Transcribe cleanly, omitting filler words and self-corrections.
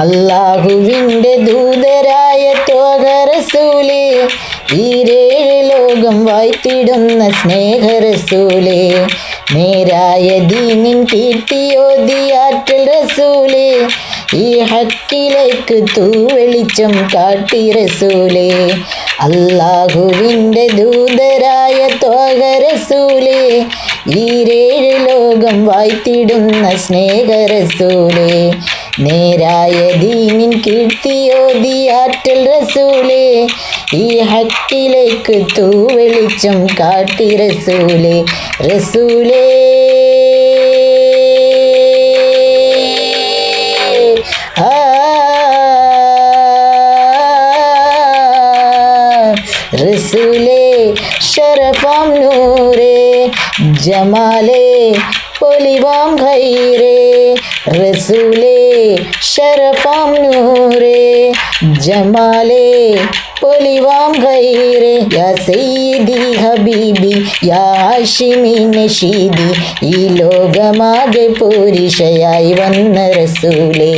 അല്ലാഹുവിൻ്റെ ദൂതരായ ത്വഹ റസൂലേ, ഈരേഴ് ലോകം വാഴ്ത്തിടുന്ന സ്നേഹ റസൂലേ, നേരായ ദീനിൻ കീർത്തിയോതിയാറ്റൽ റസൂലേ, ഈ ഹക്കിലേക്ക് തൂവെളിച്ചം കാട്ടി റസൂലേ. അല്ലാഹുവിൻ്റെ ദൂതരായ ത്വഹ റസൂലേ, ഈരേഴ് ലോകം വാഴ്ത്തിടുന്ന സ്നേഹ റസൂലേ, നേരായ ദീനിൻ കീർത്തിയോതിയാറ്റൽ റസൂലേ, ഈ ഹക്കിലേക്ക് തൂവെളിച്ചം കാട്ടി റസൂലേ. റസൂലേ റസൂലേ ശരഫാം നൂറേ, ജമാലേ പൊലിവാം ഖൈറേ, റസൂലേ ശരഫാം നൂറേ, ജമാലേ പൊലിവാം ഖൈറേ, യാ സയ്യിദി ഹബീബി യാ ഹാഷിമി നഷീദി, ഈ ലോകമാകെ പോരിഷയായി വന്ന റസൂലേ.